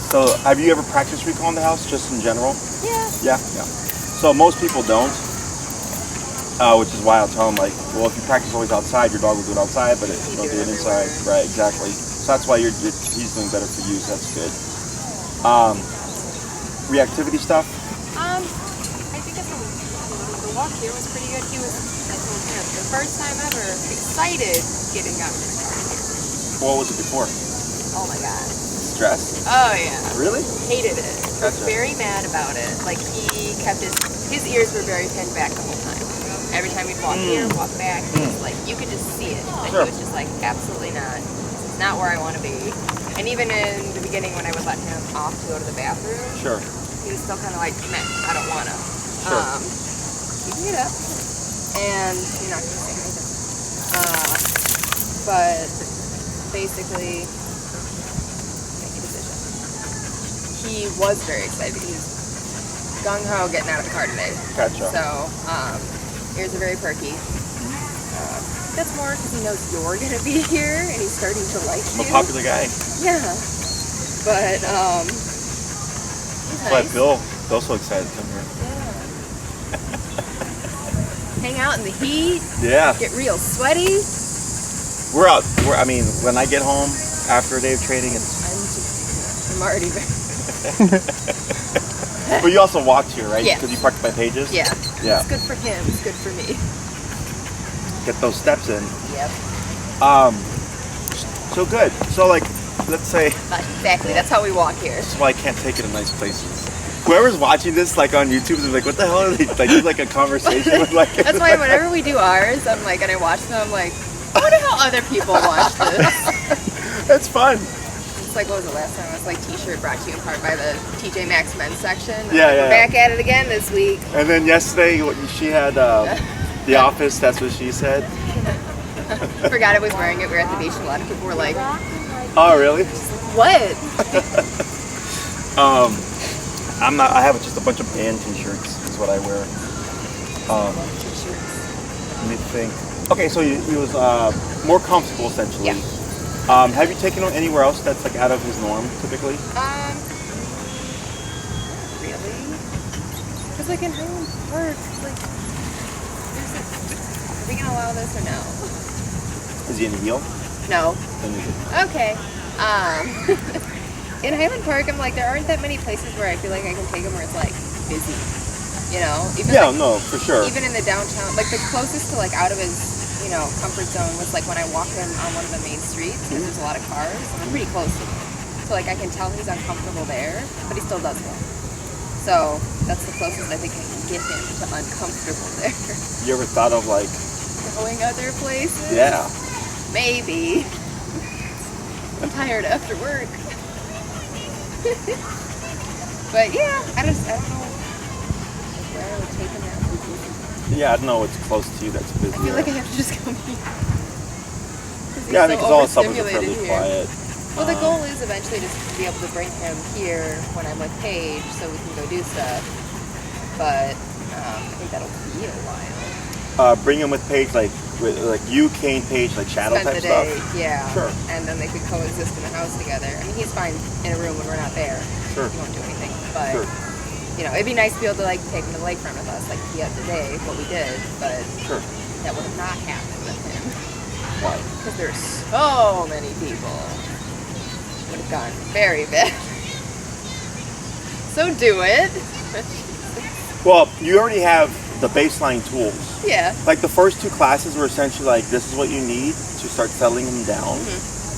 So have you ever practiced recall in the house, just in general? Yeah. Yeah. So most people don't, which is why I'll tell them, like, well, if you practice always outside, your dog will do it outside, but you don't do it inside. Right, exactly. So that's why he's doing better for you, so that's good. Reactivity stuff? I think the walk here was pretty good. He was, I told him, the first time ever, excited getting out of the car here. What was it before? Oh my god. Stress? Oh yeah. Really? Hated it. Was very mad about it. Like he kept his ears were very pinned back the whole time. Every time we'd walk here, walk back, it's like you could just see it. That he was just like, absolutely not. This is not where I want to be. And even in the beginning when I would let him off to go to the bathroom, he was still kind of like, meh, I don't want to. You can get up, and you're not going to say anything. But basically, make a decision. He was very excited. He was gung-ho getting out of the car today. Gotcha. So, ears are very perky. That's more because he knows you're going to be here, and he's starting to like you. I'm a popular guy. Yeah. But, that's why Bill's so excited to come here. Hang out in the heat. Yeah. Get real sweaty. I mean, when I get home after a day of training, I'm already But you also walked here, right? Yeah. Because you parked by Pages? Yeah. Yeah. It's good for him. It's good for me. Get those steps in. Yep. So good. So, like, let's say... Exactly. That's how we walk here. That's why I can't take it to nice places. Whoever's watching this, like, on YouTube is like, what the hell are they... Like, it's like a conversation with, like... That's why whenever we do ours, I'm like, and I watch them, I'm like, I wonder how other people watch this. That's fun. It's like, what was it last time? It was like t-shirt brought to you in part by the TJ Maxx men's section. Yeah. We're back at it again this week. And then yesterday, she had The Office, that's what she said. Forgot I was wearing it. We were at the beach and a lot of people were like, oh, really? what? I have just a bunch of band t-shirts is what I wear. Let me think. Okay, so he was more comfortable essentially. Yeah. Have you taken him anywhere else that's like out of his norm typically? Really? Because like in home park, like, are we gonna allow this or no? Is he in the heel? No. Then is it? Okay. In Highland Park, I'm like, there aren't that many places where I feel like I can take him where it's like busy. You know? Even yeah, like, no, for sure. Even in the downtown, like the closest to like out of his, you know, comfort zone was like when I walk him on one of the main streets because there's a lot of cars. I'm pretty close to him. So like I can tell he's uncomfortable there, but he still does well. So that's the closest I think I can get him to uncomfortable there. You ever thought of like going other places? Yeah. Maybe. I'm tired after work. But yeah, I don't know where I would take him out. Yeah, I don't know what's close to you that's busy. I feel like I have to just come here. Yeah, I mean, because all the suburbs are fairly quiet. Well, the goal is eventually just to be able to bring him here when I'm with Paige so we can go do stuff. But I think that'll be a while. Bring him with Paige, like you, Kane, Paige, like shadow Spend type the day, stuff? Yeah. Sure. And then they could coexist in the house together. I mean, he's fine in a room when we're not there. Sure. He won't do anything. But, sure. You know, it'd be nice to be able to, like, take him to the lakefront with us, like the other day, what we did. But sure. That would have not happened with him. Why? Because there's so many people. Would have gone very bad. So do it. Well, you already have the baseline tools. Yeah. Like the first two classes were essentially like, this is what you need to start settling him down.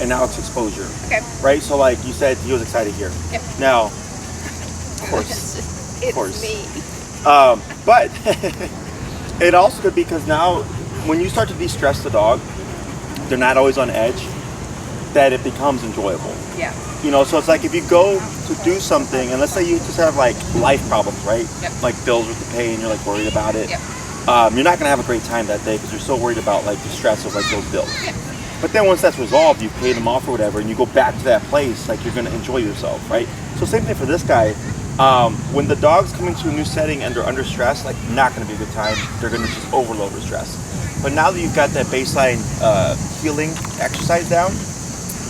And now it's exposure. Okay. Right? So like you said, he was excited here. Yep. Now, of course. It's me. But it also could be because now when you start to de-stress the dog, they're not always on edge, that it becomes enjoyable. Yeah. You know, so it's like if you go to do something, and let's say you just have like life problems, right? Yep. Like bills with the pay and you're like worried about it. Yep. You're not gonna have a great time that day because you're so worried about like the stress of like those bills. Yep. But then once that's resolved, you pay them off or whatever, and you go back to that place, like you're gonna enjoy yourself, right? So same thing for this guy. When the dog's coming to a new setting and they're under stress, like not gonna be a good time. They're gonna just overload with stress. But now that you've got that baseline healing exercise down,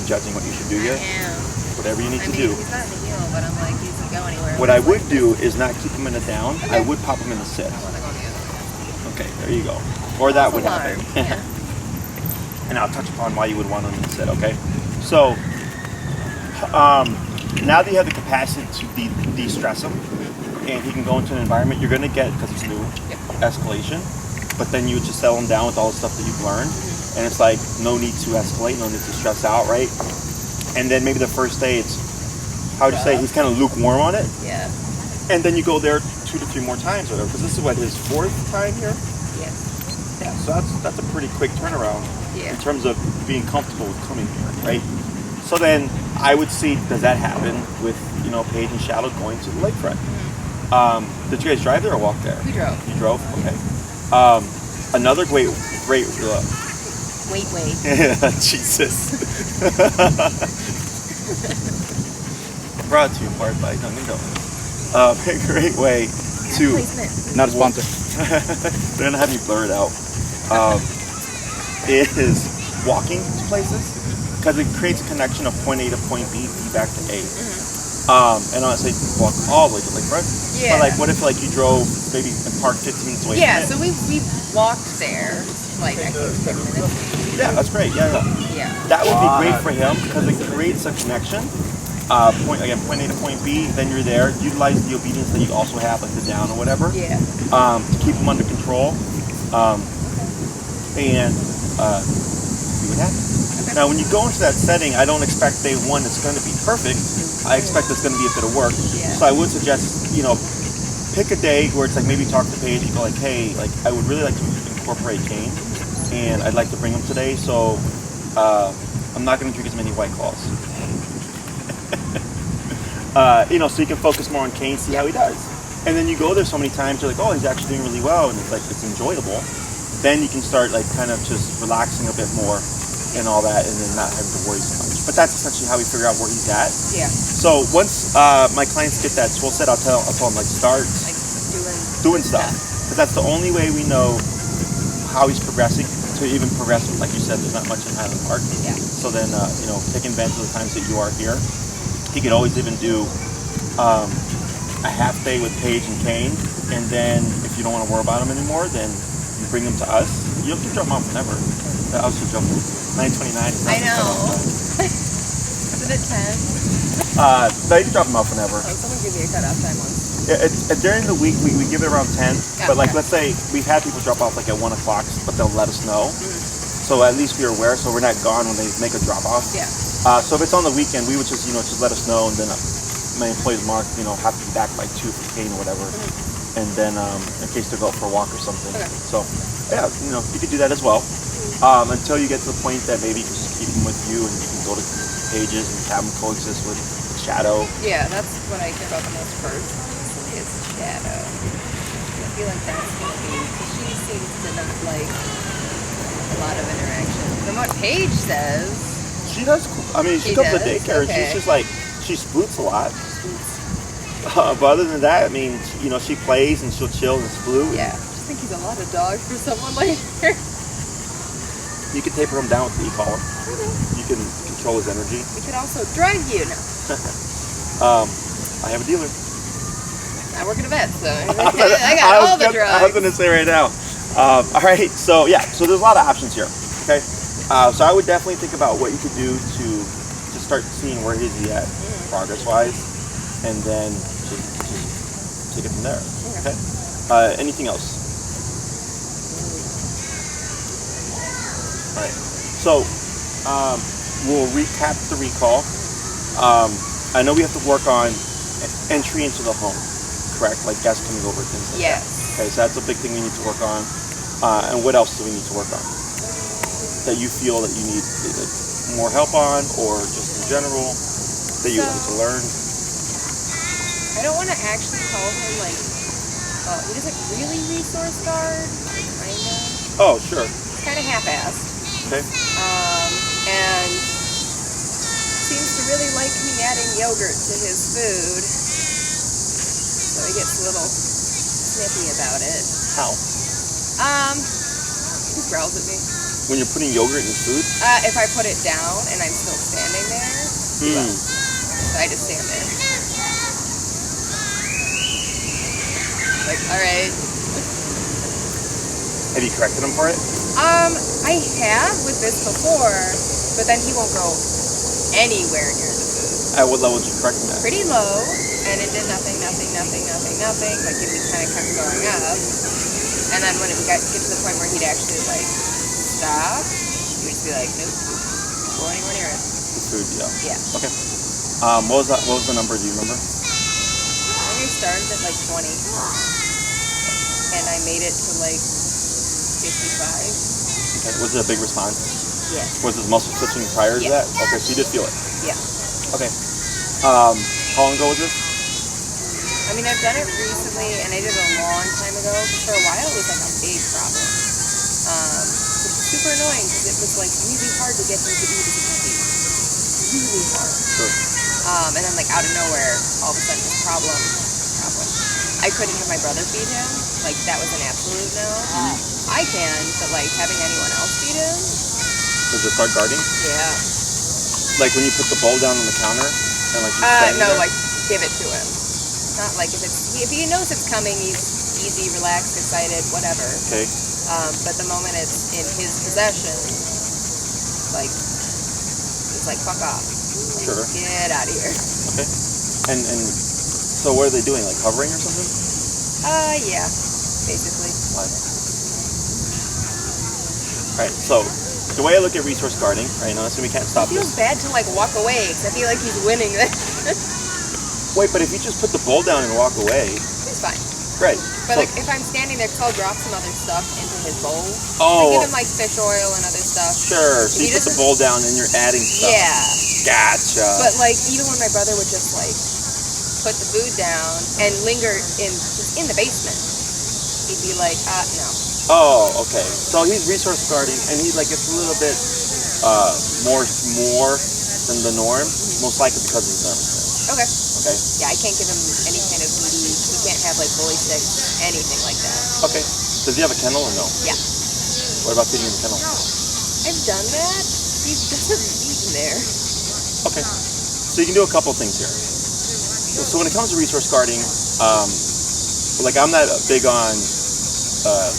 judging what you should do yet. I am. Whatever you need to mean, do. he's not in the heel, but I'm like, he doesn't go anywhere. What I would do is not keep him in a down. I would pop him in a sit. I want to go the other way. Okay, there you go. Or that would happen. Yeah. And I'll touch upon why you would want him in a sit, okay? So, now that you have the capacity to de-stress him, and he can go into an environment, you're going to get, because it's new, escalation. But then you would just settle him down with all the stuff that you've learned. And it's like, no need to escalate, no need to stress out, right? And then maybe the first day, it's, how would you say, he's kind of lukewarm on it. Yeah. And then you go there 2 to 3 more times or whatever, because this is what, his 4th time here? Yeah. Yeah, so that's a pretty quick turnaround in terms of being comfortable with coming here, right? So then I would see, does that happen with, you know, Paige and Shadow going to the lakefront? Did you guys drive there or walk there? We drove. You drove? Okay. Another great. Wait. Jesus. Brought to you in part by Dunkin' Donuts. A great way to. Not a sponsor. They're gonna have me blur it out. Is walking to places because it creates a connection of point A to point B, B back to A. And I say walk all the way to lakefront. Yeah. But like, what if like you drove maybe and parked 15 minutes away? Yeah. from it? So we walked there like I think 10 minutes. Yeah, that's great. Yeah. That would be great for him because it creates a connection. Point A to point B. Then you're there. Utilize the obedience that you also have, like the down or whatever. Yeah. To keep him under control. And see what happens. Okay. Now, when you go into that setting, I don't expect day one it's going to be perfect. I expect it's going to be a bit of work. Yeah. So I would suggest, you know, pick a day where it's like maybe talk to Paige and go like, hey, like I would really like to incorporate Kane, and I'd like to bring him today. So I'm not going to drink as many White Claws. You know, so you can focus more on Kane, see how he does. And then you go there so many times, you're like, oh, he's actually doing really well, and it's like it's enjoyable. Then you can start like kind of just relaxing a bit more and all that, and then not having to worry so much. But that's essentially how we figure out where he's at. Yeah. So once my clients get that tool set, I'll tell them like start Like doing stuff, because that's the only way we know how he's progressing. To even progress, like you said, there's not much in Highland Park. Yeah. So then you know, taking advantage of the times that you are here. He could always even do a half day with Paige and Kane, and then if you don't want to worry about him anymore, then you bring him to us. You can drop him off whenever. I was just joking. 9:29. I know. Isn't it 10? No, you can drop him off whenever. Oh, someone give me a cutoff time once. Yeah, during the week, we give it around 10. Yeah, but like, okay. let's say we've had people drop off like at 1 o'clock, but they'll let us know. So at least we're aware, so we're not gone when they make a drop off. Yeah. So if it's on the weekend, we would just let us know, and then my employees mark, have to be back by 2 for Kane or whatever, and then in case they go out for a walk or something. Okay. So yeah, you could do that as well, until you get to the point that maybe you can just keep them with you, and you can go to Pages and have them coexist with Shadow. Yeah, that's what I care about the most first. Is Shadow. I feel like that's gonna be. She seems to not like a lot of interaction. From what Paige says. She does. I mean, she comes to daycare, and she's just like, she spoots a lot. But other than that, I mean, she plays and she'll chill and sploot. Yeah, I just think he's a lot of dog for someone like her. You can taper him down with the e-collar. You can control his energy. We could also drug you now. I have a dealer. I work at a vet, so I got all the drugs. I was going to say right now. All right, so yeah, so there's a lot of options here. Okay, so I would definitely think about what you could do to start seeing where is he at progress-wise, and then just take it from there. Okay. Anything else? All right. So we'll recap the recall. I know we have to work on entry into the home, correct? Like guests coming over, things like that. Okay, so that's a big thing we need to work on. And what else do we need to work on that you feel that you need more help on, or just in general that you want to learn? I don't want to actually call him like he doesn't really resource guard, kind of. Oh, sure. It's kind of half-assed. Okay. And seems to really like me adding yogurt to his food, so he gets a little snippy about it. How? just growls at me. When you're putting yogurt in his food? If I put it down and I'm still standing there, he will. So I just stand there. Like, all right. Have you corrected him for it? I have with this before, but then he won't go anywhere near the food. At what level did you correct him at? Pretty low, and it did nothing. Like it just kind of kept going up. And then when it would get to the point where he'd actually like stop, he would just be like, nope, go anywhere near it. The food, yeah. Yeah. Okay. What was the number? Do you remember? I think I started at like 20, and I made it to like 55. Okay. Was it a big response? Yeah. Was his muscle twitching prior to that? Okay, so you did feel it. Yeah. Okay. How long ago was this? I mean, I've done it recently, and I did it a long time ago. For a while, it was like a big problem. Which is super annoying because it was like really hard to get him to eat as a puppy. Really hard. Sure. And then like out of nowhere, all of a sudden this problem. I couldn't have my brother feed him. Like that was an absolute no. I can, but like having anyone else feed him. Does it start guarding? Yeah. Like when you put the bowl down on the counter and like he's standing no, there? like give it to him. Not like if he knows it's coming, he's easy, relaxed, excited, whatever. Okay. But the moment it's in his possession, like it's like fuck off. Sure. Get out of here. Okay. And so what are they doing? Like hovering or something? Yeah, basically. Alright, so the way I look at resource guarding, right now, so we can't stop It feels this. bad to like walk away because I feel like he's winning this. Wait, but if you just put the bowl down and walk away, It's fine. right? But So- like if I'm standing there, because I'll drop some other stuff into his bowl. Oh. I give him like fish oil and other stuff. Sure. So He you put the doesn't- bowl down and you're adding stuff. Yeah. Gotcha. But like even when my brother would just like put the food down and linger just in the basement, he'd be like, no. Oh, okay. So he's resource guarding, and he's like it's a little bit more than the norm, most likely because of his nervousness. Okay. Okay. Yeah, I can't give him any kind of meaty. He can't have like bully sticks, anything like that. Okay. Does he have a kennel or no? Yeah. What about feeding him the kennel? I've done that. He doesn't eat in there. Okay. So you can do a couple things here. So when it comes to resource guarding, like I'm not big on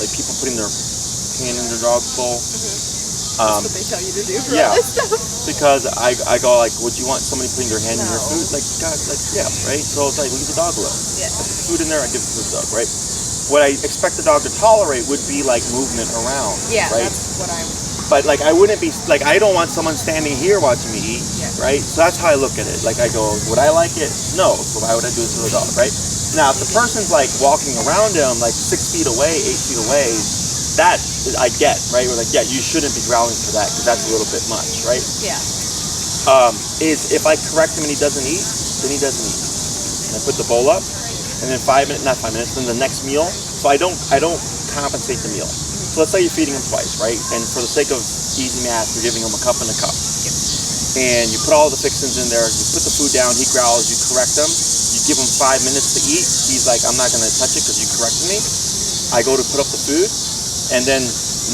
like people putting their hand in their dog's bowl. That's what they tell you to do for yeah. all this stuff. Because I go like, would you want somebody putting their hand in your No. food? Like, God, like, yeah, right? So it's like, leave the dog alone. Yeah. I put the food in there, I give it to the dog, right? What I expect the dog to tolerate would be like movement around, Yeah, right? that's what I'm. But like, I wouldn't be, like, I don't want someone standing here watching me eat, Yeah. right? So that's how I look at it. Like, I go, would I like it? No. So why would I do this to the dog, right? Now, if the person's like walking around him, like 6 feet away, 8 feet away, that I get, right? We're like, yeah, you shouldn't be growling for that because that's a little bit much, right? Yeah. Is if I correct him and he doesn't eat, then he doesn't eat. And I put the bowl up, and then 5 minutes, not 5 minutes, then the next meal. So I don't compensate the meal. So let's say you're feeding him twice, right? And for the sake of easy math, you're giving him a cup and a cup. And you put all the fixings in there, you put the food down, he growls, you correct him, you give him 5 minutes to eat, he's like, I'm not gonna touch it because you corrected me. I go to put up the food, and then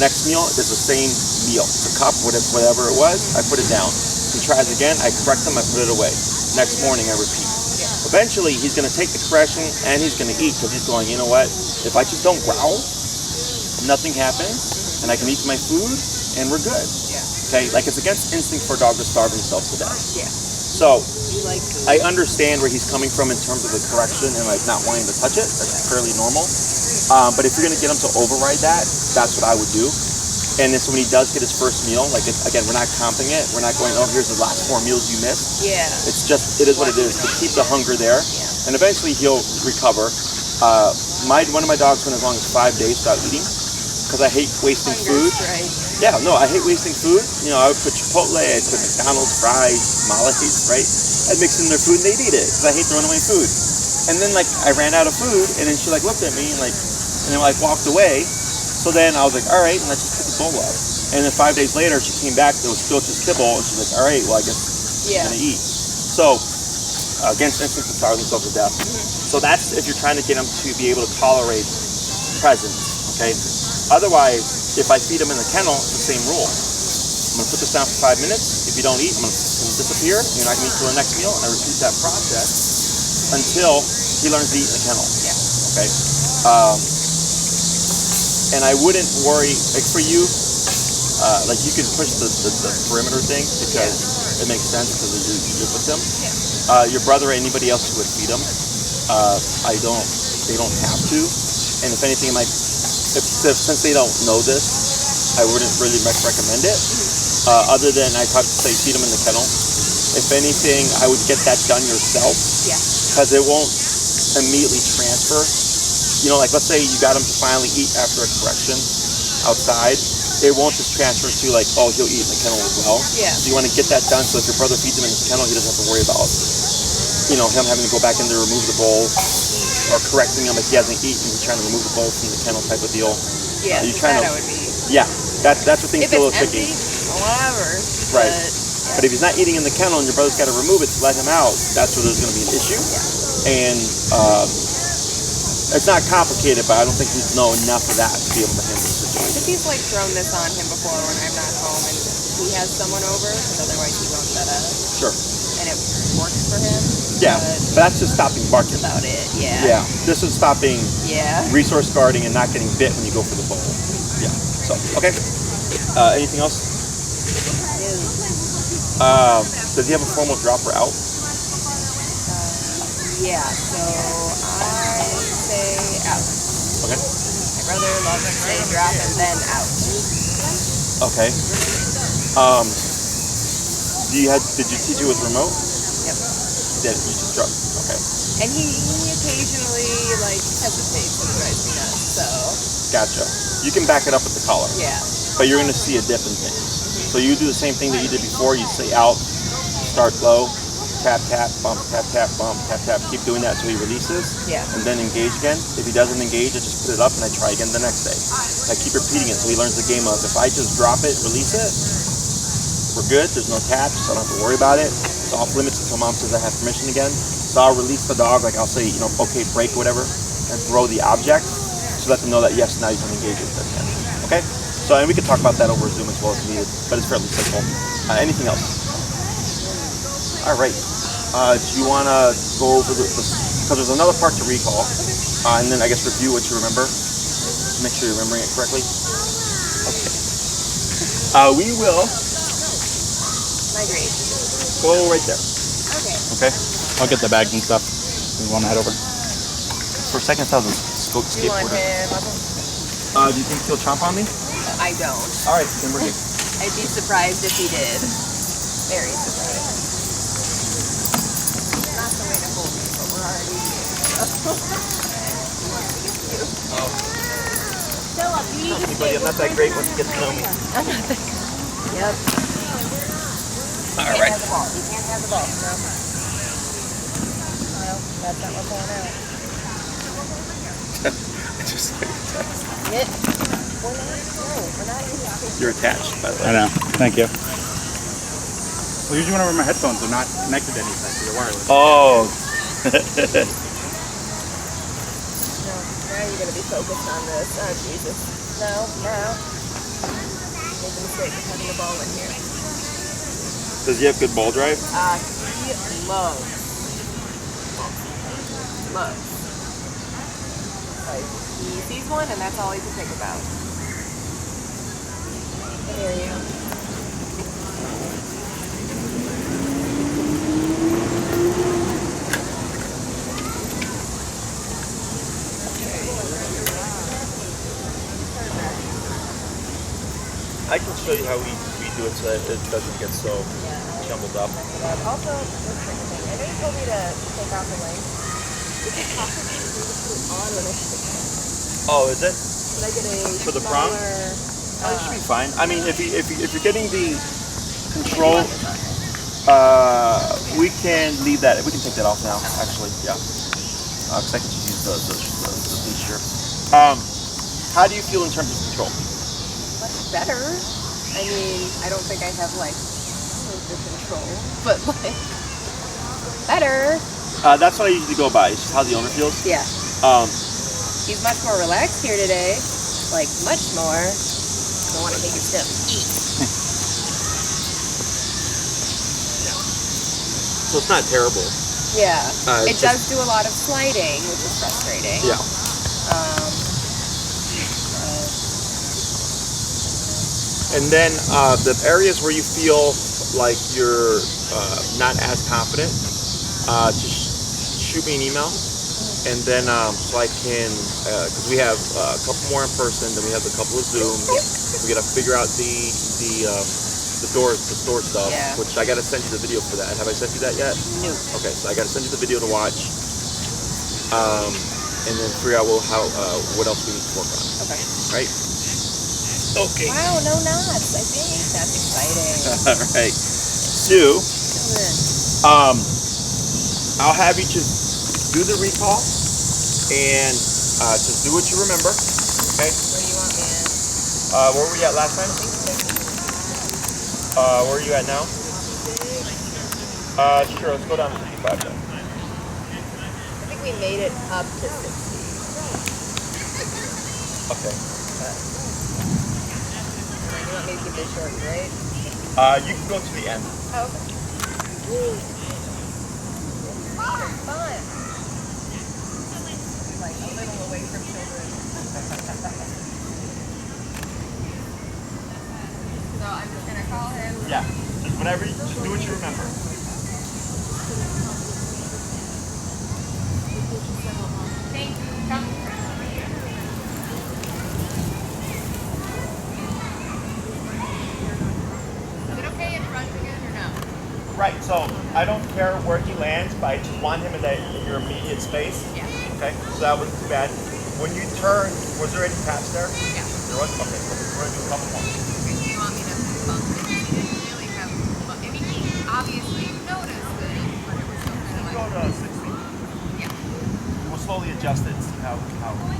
next meal is the same meal. The cup, whatever it was, I put it down. He tries again, I correct him, I put it away. Next morning, I repeat. Eventually, he's gonna take the correction and he's gonna eat because he's going, you know what, if I just don't growl, nothing happens, and I can eat my food, and we're good. Yeah. Okay, like it's against instinct for a dog to starve himself to death. Yeah. So, You like food. I understand where he's coming from in terms of the correction and like not wanting to touch it. That's fairly normal. But if you're gonna get him to override that, that's what I would do. And then so when he does get his first meal, like again, we're not comping it. We're not going, oh, here's the last 4 meals you missed. Yeah. It's just, it is what it is to keep the hunger there. Yeah. And eventually he'll recover. One of my dogs went as long as 5 days without eating because I hate wasting food. Right. Yeah, no, I hate wasting food. You know, I would put Chipotle, I'd put McDonald's, fries, Molly's, right? I'd mix in their food and they'd eat it because I hate throwing away food. And then like I ran out of food and then she like looked at me and then like walked away. So then I was like, all right, and let's just put the bowl up. And then 5 days later she came back, there was still just kibble, and she's like, all right, well I guess she's gonna eat. So against instinct to starve themselves to death. So that's if you're trying to get them to be able to tolerate presence, okay? Otherwise, if I feed him in the kennel, it's the same rule. I'm gonna put this down for 5 minutes. If you don't eat, I'm gonna disappear. You're not gonna eat till the next meal, and I repeat that process until he learns to eat in the kennel. Yeah. Okay. And I wouldn't worry, like for you, like you can push the perimeter thing because it makes sense because you live with them. Yeah. Your brother or anybody else who would feed them, they don't have to. And if anything, since they don't know this, I wouldn't really recommend it. Other than I talk to say feed them in the kennel. If anything, I would get that done yourself. Yeah. Because it won't immediately transfer. You know, like let's say you got him to finally eat after a correction outside. It won't just transfer to like, oh, he'll eat in the kennel as well. Yeah. So you want to get that done so if your brother feeds him in his kennel, he doesn't have to worry about, you know, him having to go back in to remove the bowl or correcting him if he hasn't eaten. He's trying to remove the bowl from the kennel type of deal. Yeah, you're trying that would be. Yeah, that's what things If get a little it's tricky. empty, whatever. Right. Yeah. But if he's not eating in the kennel and your brother's got to remove it to let him out, that's where there's going to be an issue. Yeah. And it's not complicated, but I don't think he'd know enough of that to be able to handle the situation. Because he's like thrown this on him before when I'm not home and he has someone over, because otherwise he won't shut up. Sure. And it works for him. Yeah, but that's just stopping barking. That's about it, yeah. Yeah, this is stopping resource guarding and not getting bit when you go for the bowl. Yeah, so, okay. Anything else? Does he have a formal drop or out? Yeah, so I say out. Okay. My brother loves to say drop and then out. Okay. Did you teach it with remote? Yep. You did. You just dropped. Okay. And he occasionally like hesitates and drives me nuts. So. Gotcha. You can back it up with the collar. Yeah. But you're going to see a dip in things. So you do the same thing that you did before. You say out, start low, tap, tap, bump, tap, tap, bump, tap, tap. Keep doing that until he releases. Yeah. And then engage again. If he doesn't engage, I just put it up and I try again the next day. I keep repeating it until he learns the game of if I just drop it, release it, we're good. There's no tap, so I don't have to worry about it. It's off limits until mom says I have permission again. So I'll release the dog, like I'll say, you know, okay, break, whatever, and throw the object to let them know that yes, now you can engage with it again. Okay? So, and we can talk about that over Zoom as well as needed, but it's fairly simple. Anything else? All right. Do you want to go over because there's another part to recall, and then I guess review what you remember. Make sure you're remembering it correctly. Okay. We will Migrate. go right there. Okay. Okay. I'll get the bags and stuff. We want to head over. For a second, I thought it was You want skateboarder. him? Do you think he'll chomp on me? I don't. All right, then we're good. I'd be surprised if he did. Very surprised. Not the way to hold me, but we're already Philip, you need to stay. I'm not that great once you get to know me. I'm not that good. Yep. You can't have the ball. You can't have the ball. No. No, that's not what's going on. Just We're not even. You're attached, by the way. I know. Thank you. Well, usually whenever my headphones are not connected to anything, they're wireless. Oh. No, now you're going to be focused on this. Oh, Jesus. No, now. Make the mistake of having the ball in here. Does he have good ball drive? He loves. Like, he sees one and that's all he can think about. I hear you. I can show you how we do it so that it doesn't get so jumbled up. Also, this thing, I know you told me to take off the link. We can possibly on when I stick it. Oh, is it? Should I get a For the prong? smaller, It should be fine. I mean, if you're getting the control, we can leave that. We can take that off now, actually. Yeah. Because I can just use the leash here. How do you feel in terms of control? much better. I mean, I don't think I have like the control, but like better. That's what I usually go by. It's just how the owner feels. Yeah. He's much more relaxed here today. like much more. I don't want to make your stuff eat. So it's not terrible. Yeah. It It's does do a lot of sliding, which is frustrating. Yeah. And then the areas where you feel like you're not as confident, just shoot me an email, and then so I can, because we have a couple more in person, then we have a couple of Zoom. We gotta figure out the store stuff, which I gotta send you the video for that. Have I sent you that yet? No. Okay, so I gotta send you the video to watch, and then figure out what else we need to work on. Okay. Right. Okay. Wow, no knots. I think that's exciting. All right. So, I'll have you just do the recall and just do what you remember. Okay. What do you want, man? Where were we at last time? Where are you at now? Sure. Let's go down to 55 then. I think we made it up to 60. Okay. You want me to keep this short, right? You can go to the end. Oh, okay. Fun. Like a little away from children. So I'm just gonna call him. Yeah. Just whatever. Just do what you remember. Thank you. Come. Right, so I don't care where he lands, but I just want him in your immediate space. Yeah. Okay, so that wasn't too bad. When you turn, was there any taps there? Yeah. There was? Okay, we're going to do a couple more. Do you want me to bump it? He didn't really have, I mean, he obviously noticed it, but it was still kind of Go like... to 60. Yeah. We'll slowly adjust it and see how good.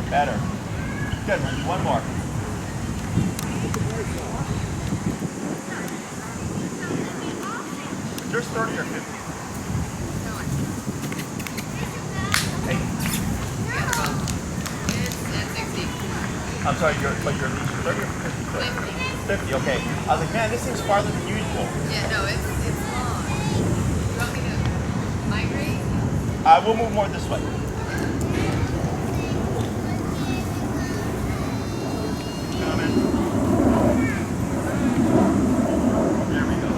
Better. Good. We'll do one more. Yours 30 or 50? Hey. It's 60. I'm sorry, your leash is 30 or 50? 50, okay. I was like, man, this seems farther than usual. Yeah, no, it's long. You want me to migrate? We'll move more this way. There we go.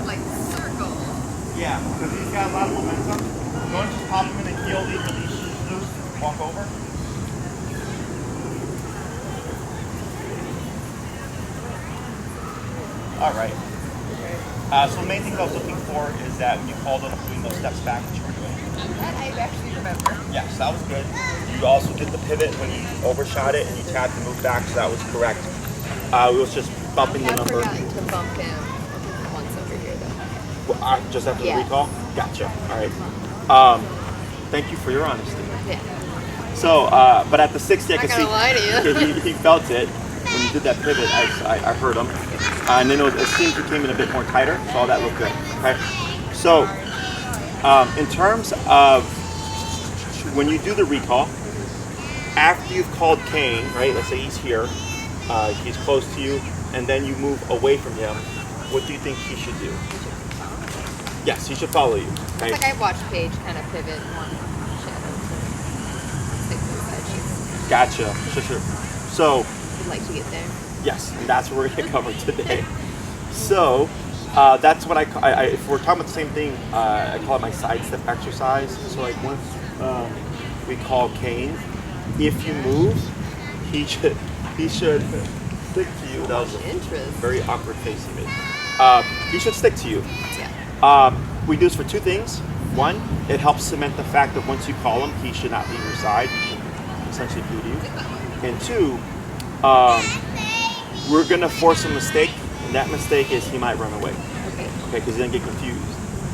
Like circle. Yeah, because he's got a lot of momentum. Don't just pop him in the heel, leave your leash loose, walk over. All right. So the main thing I was looking for is that when you called on doing those steps back that you were doing. That I actually remember. Yes, that was good. You also did the pivot when you overshot it and you tapped and moved back, so that was correct. It was just bumping the I've number. forgotten to bump him once over here, though. Just after the recall? Gotcha. All right. Thank you for your honesty. Yeah. So, but at the 60, I could Not gonna lie to you. he felt it. When you did that pivot, I heard him. And then it seemed he came in a bit more tighter, so all that looked good. Okay. So, in terms of when you do the recall, after you've called Kane, right? Let's say he's here, he's close to you, and then you move away from him. What do you think he should do? Yes, he should follow you. Okay? It's like I watched Paige kind of pivot one shadow to stick to the side sheets. Gotcha. Sure. So, I'd like to get there. yes, and that's what we're going to cover today. So, that's what if we're talking about the same thing, I call it my sidestep exercise. So, like once we call Kane, if you move, he should stick to you. That was a Interest. very awkward face he made. He should stick to you. Yeah. We do this for two things. One, it helps cement the fact that once you call him, he should not leave your side. He should essentially glue to you. And two, we're gonna force a mistake, and that mistake is he might run away. Okay. Okay, because he's gonna get confused.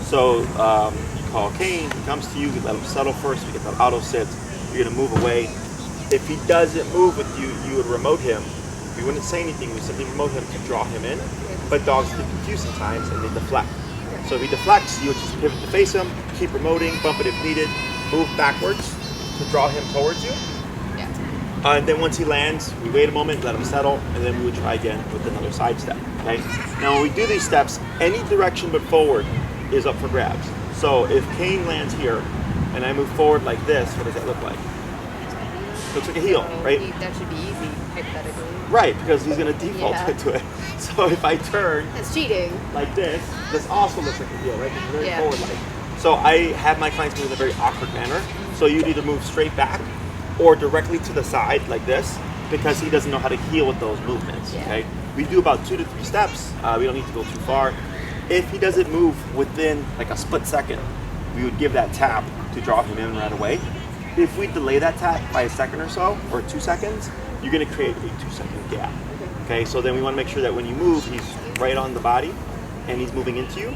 So you call Kane, he comes to you, we let him settle first, we get that auto sit, you're gonna move away. If he doesn't move with you, you would remote him. We wouldn't say anything, we simply remote him to draw him in. But dogs get confused sometimes and they deflect. So if he deflects, you would just pivot to face him, keep remoting, bump it if needed, move backwards to draw him towards you. Yeah. And then once he lands, we wait a moment, let him settle, and then we would try again with another side step. Okay? Now when we do these steps, any direction but forward is up for grabs. So if Kane lands here and I move forward like this, what does that look like? Looks like a heel, right? That should be easy, hypothetically. Right, because he's going to default Yeah. to it. So if I turn That's cheating. like this also looks like a heel, right? It's very Yeah. forward-like. So I have my clients move in a very awkward manner. So you'd either move straight back or directly to the side like this, because he doesn't know how to heel with those movements. Yeah. Okay, we do about 2 to 3 steps. We don't need to go too far. If he doesn't move within like a split second, we would give that tap to draw him in right away. If we delay that tap by a second or so, or 2 seconds, you're going to create a 2-second gap. Okay, so then we want to make sure that when you move, he's right on the body and he's moving into you.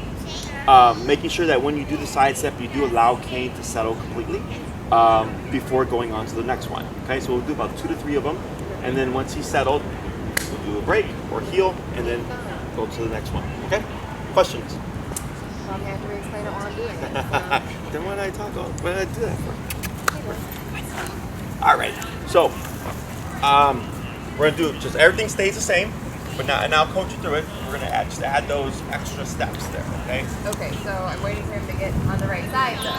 Making sure that when you do the side step, you do allow Kane to settle completely before going on to the next one. Okay, so we'll do about 2 to 3 of them, and then once he's settled, we'll do a break or heel, and then go to the next one. Okay? Questions? I'm going to have to explain it while I'm doing it. Then why did I talk? Why did I do that for? All right. So we're gonna do just everything stays the same, but now and I'll coach you through it. We're gonna just add those extra steps there. Okay. Okay, so I'm waiting for him to get on the right side, though.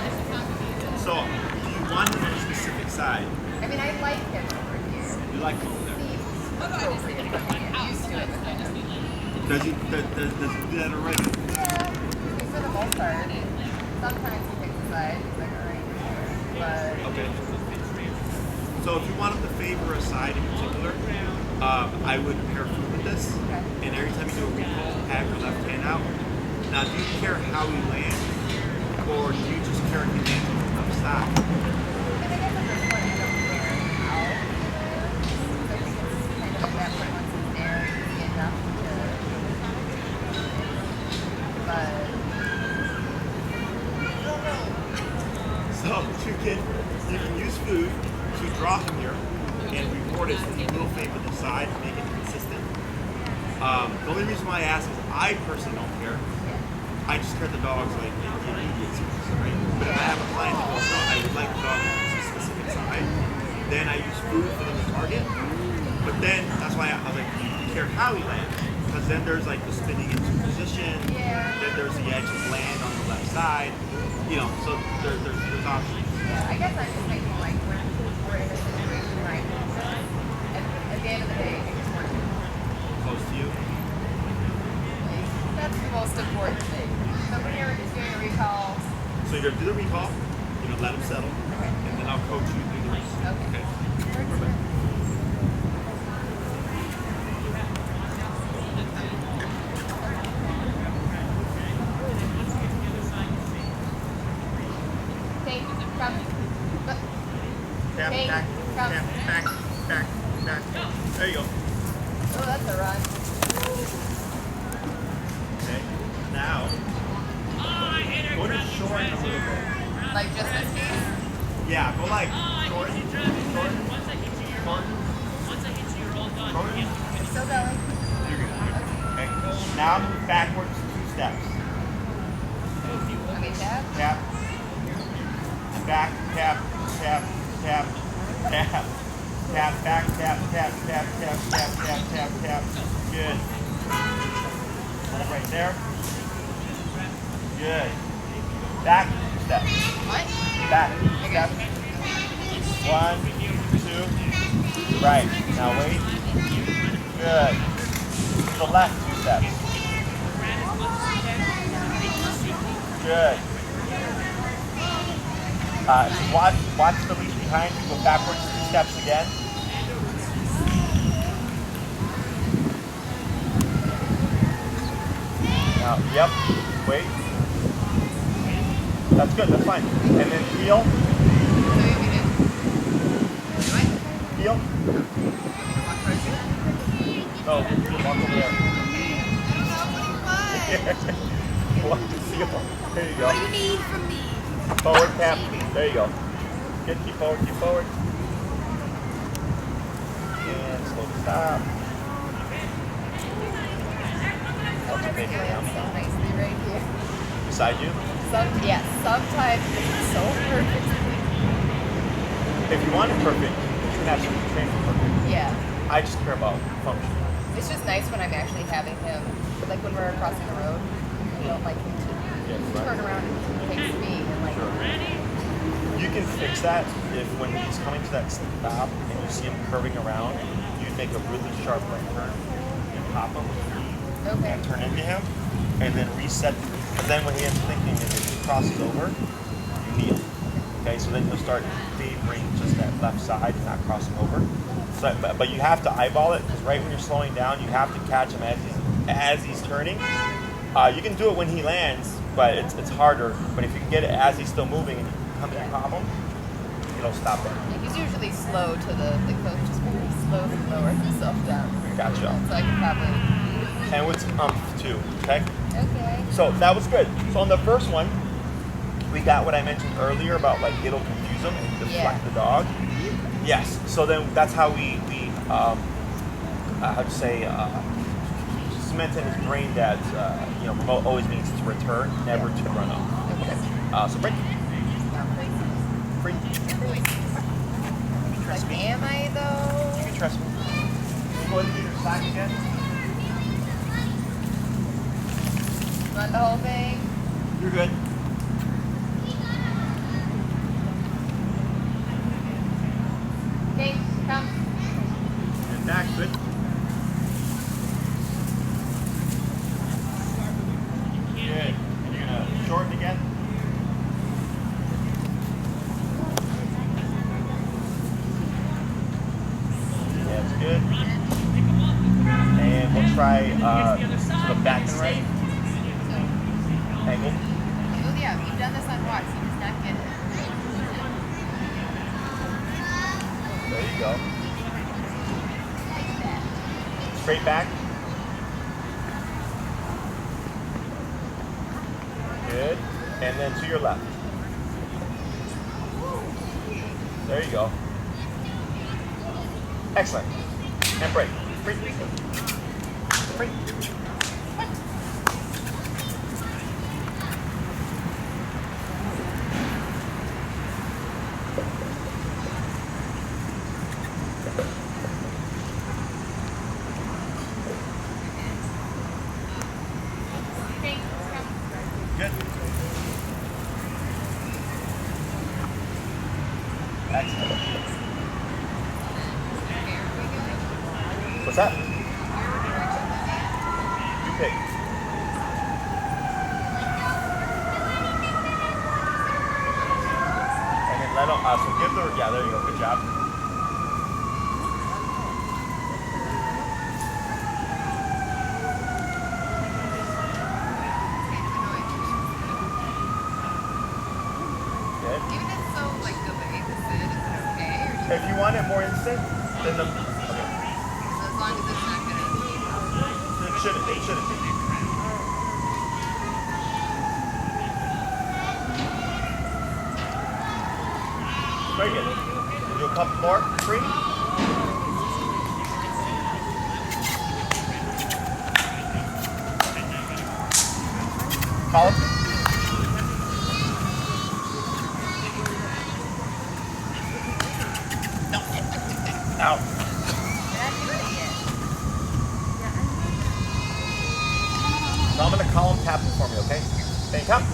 So do you want him on a specific side? I mean, I like him over here. You like him over there? He's appropriate for me. I'm used to it with him. Does he do that already? Yeah, for the most part. Sometimes he picks a side. He's like, all right, but Okay. So if you want him to favor a side in particular, I would pair food with this. Okay. And every time you do a recall, have your left hand out. Now, do you care how he lands, or do you just care if he lands on the left side? I think I the first one is over there out. So I think it's kind of at that point once he's there, it's easy enough to. But So you can use food to draw him here and reward it. He will favor the side, make it consistent. The only reason why I ask is I personally don't care. I just care the dog's like in the immediate space, right? But if I have a client that goes, no, I would like the dog on a specific side, then I use food for them to target. But then that's why I was like, do you care how he lands? Because then there's like the spinning into position, then there's the edge of land on the left side, you know, so there's options. yeah, I guess I'm just thinking like when we're in a situation right now. At the end of the day, I just want to Close to you. that's the most important thing. So when you're just doing a recall, So you're gonna do the recall, you're gonna let him settle, and then I'll coach you through the rest. okay. Take, come. Tap, Hey, back, come. tap, back. There you go. Oh, that's a run. Okay. Now, go to short a little bit. Like just this piece? Yeah, go like short. Still going. You're good. Okay. Now move backwards 2 steps. Okay, tap. Tap. Back, tap. Tap, back, tap. Good. Hold it right there. Good. Back, 2 steps. What? Back, step. 1, 2. Right. Now wait. Good. To the left, 2 steps. Good. Watch the leash behind you. Go backwards 2 steps again. Out. Yep. Wait. That's good. That's fine. And then heel. Heel. Oh, walk over there. Walk to heel. There you go. What do you need from me? Forward tap. There you go. Good. Keep forward. Keep forward. And slowly stop. Okay, thank you. So nicely right here. Beside you. Sometimes it's so perfect. If you want it perfect, you can have some training perfect. Yeah. I just care about function. It's just nice when I'm actually having him, like when we're crossing the road, I don't like him to turn around and face me and like. You can fix that if when he's coming to that stop and you see him curving around, you make a really sharp left turn and pop him and turn into him, and then reset. And then when he ends thinking, if he crosses over, you kneel. Okay, so then he'll start favoring just that left side, not crossing over. So, but you have to eyeball it, because right when you're slowing down, you have to catch him as he's turning. You can do it when he lands, but it's harder. But if you can get it as he's still moving and you come and pop him, it'll stop it. Yeah, he's usually slow to the coach is very slow to lower himself down. Gotcha. So I can probably. And with too, okay? Okay. So that was good. So on the first one, we got what I mentioned earlier about like it'll confuse them and deflect the dog. Yes. So then that's how we cement in his brain that remote always means to return, never to run off. Okay. So break. Free. Like, am I though? You can trust me. Go ahead and do your slack again. Run the whole thing. You're good. Okay, come. And back, good. Good. And you're gonna shorten again. That's good. And we'll try sort of back and right. Angle. Oh yeah, we've done this on walks. He does not get it. There you go. Like that. Straight back. Good. And then to your left. There you go. Excellent. And break. Break. Break. Good. Excellent. What's that? You pick. And then let them, so give the, yeah, there you go, good job. Good. Even if so, like the way this is it okay? Or If you want it more instant, then the, okay. as long as it's not gonna be. It shouldn't be. Very good. We'll do a couple more. 3. Column. No. Out. So I'm going to column tap it for me, okay? Can you come?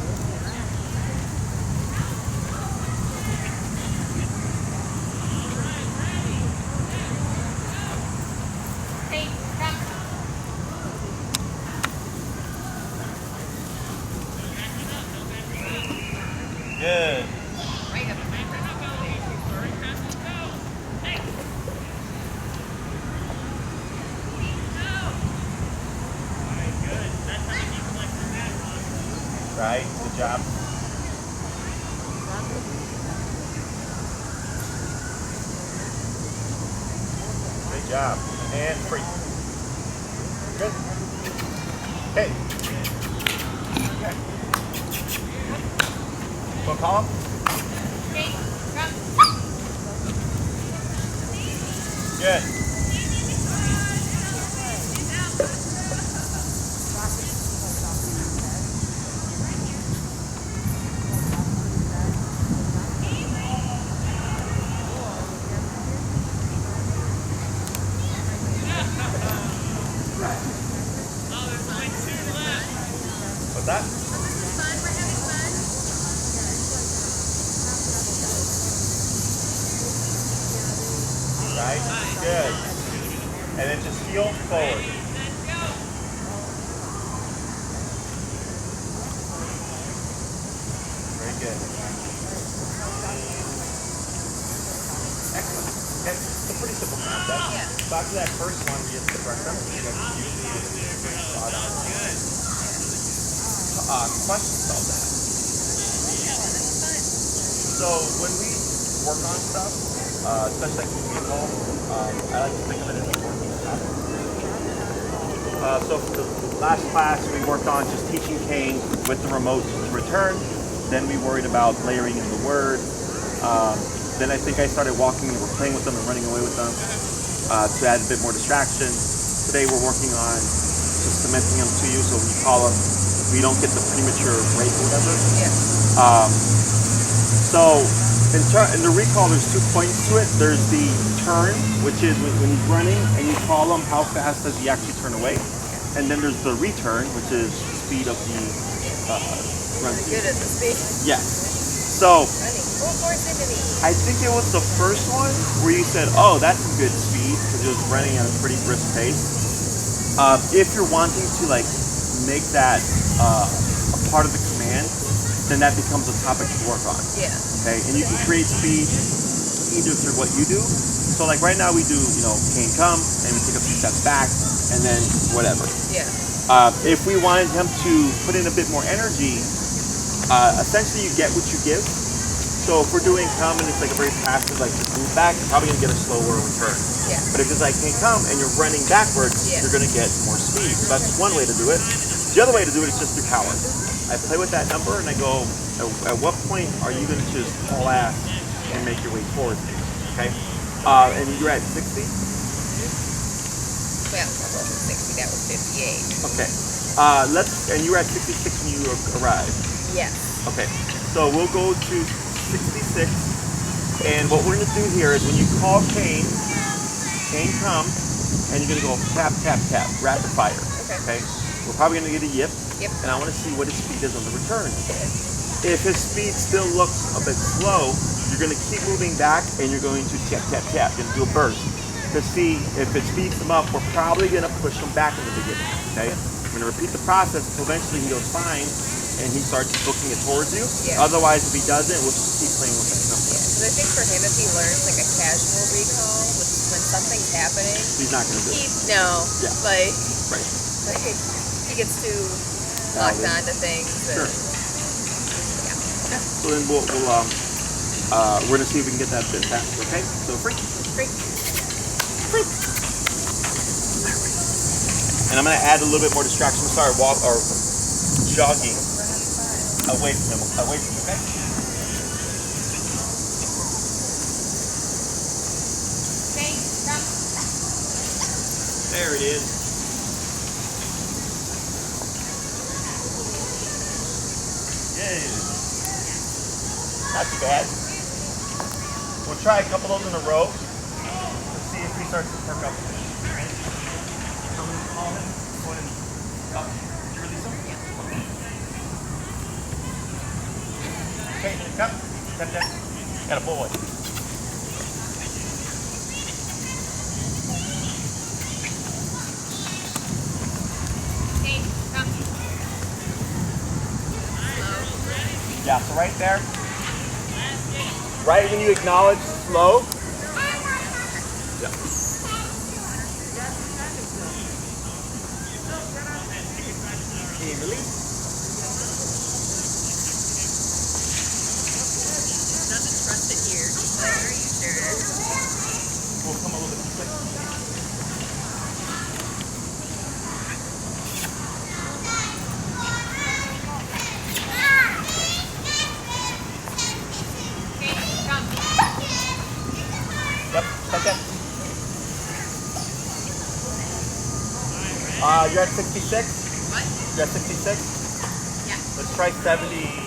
Hey, come. Good. Right up. Right, good job. Great job. And free. Good. Okay. Okay. Go calm. Good. What's that? Right, good. And then just heel forward. Very good. Excellent. Okay, it's a pretty simple concept. Back to that first one, we have to correct them. Questions about that? So when we work on stuff, especially like with people, I like to think of it as like working topics. So for the last class, we worked on just teaching Kane with the remote to return. Then we worried about layering in the word. Then I think I started walking, playing with them and running away with them to add a bit more distraction. Today we're working on just cementing them to you, so when you call them, we don't get the premature break or whatever. Yeah. So in the recall, there's 2 points to it. There's the turn, which is when he's running and you call him, how fast does he actually turn away? And then there's the return, which is the speed of the run. Good at the speed. Yes. So Running full force into me. I think it was the first one where you said, oh, that's a good speed, because it was running at a pretty brisk pace. If you're wanting to like make that a part of the command, then that becomes a topic to work on. Yeah. Okay, and you can create speed either through what you do. So like right now we do, Kane come, and we take a few steps back, and then whatever. Yeah. If we wanted him to put in a bit more energy, essentially you get what you give. So if we're doing come and it's like a very passive, like just move back, you're probably gonna get a slower return. Yeah. But if it's like can't come and you're running backwards, Yeah. you're gonna get more speed. So that's one way to do it. The other way to do it is just through power. I play with that number and I go, at what point are you gonna just haul ass and make your way towards me? Okay? And you're at 60? Well, that wasn't 60, that was 58. Okay. And you were at 66 when you arrived. Yes. Okay. So we'll go to 66. And what we're gonna do here is when you call Kane come, and you're gonna go tap, tap, tap, rapid fire. Okay. We're probably gonna get a yip. Yep. And I wanna see what his speed is on the return. If his speed still looks a bit slow, you're gonna keep moving back and you're going to tap, tap, tap. You're gonna do a burst. To see if it speeds him up, we're probably gonna push him back in the beginning, okay? I'm gonna repeat the process until eventually he goes fine and he starts booking it towards you. Yeah. Otherwise, if he doesn't, we'll just keep playing with that number. Yeah, because I think for him, if he learns like a casual recall, when something's happening, He's not gonna do it. Yeah. Right. Like he gets too locked onto things. Sure. Yeah. So then we're gonna see if we can get that bit faster, okay? So free. And I'm gonna add a little bit more distraction. Sorry, jogging away from him, okay? There it is. Yay. Not too bad. We'll try a couple of those in a row. Let's see if he starts to perk up. So we call him, put him up. Did you release him? Okay, come. Tap, tap. Got a boy. Yeah, so right there, right when you acknowledge slow, yeah. Okay, release. We'll come a little bit quick. Yep, like that. You're at 66? What? You're at 66? Yeah. Let's try 70.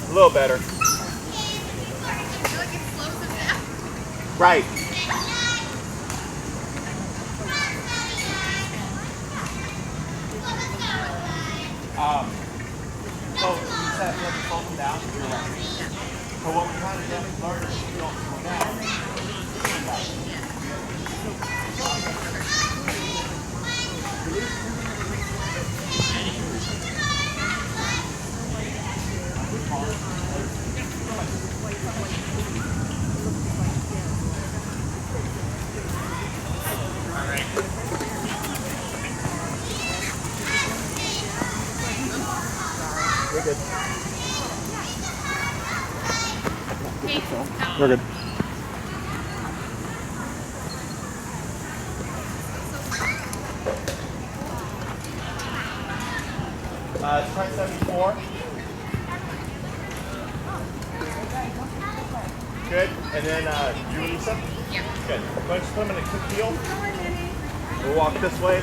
A little better. I feel like it slows him down. Right. So you said you have to slow them down. You're right. So what we're trying to get is learn is you don't slow down. We're good. We're good. Let's try 74. Good. And then you release them? Yeah. Good. Go ahead and just put them in a quick heel. We'll walk this way.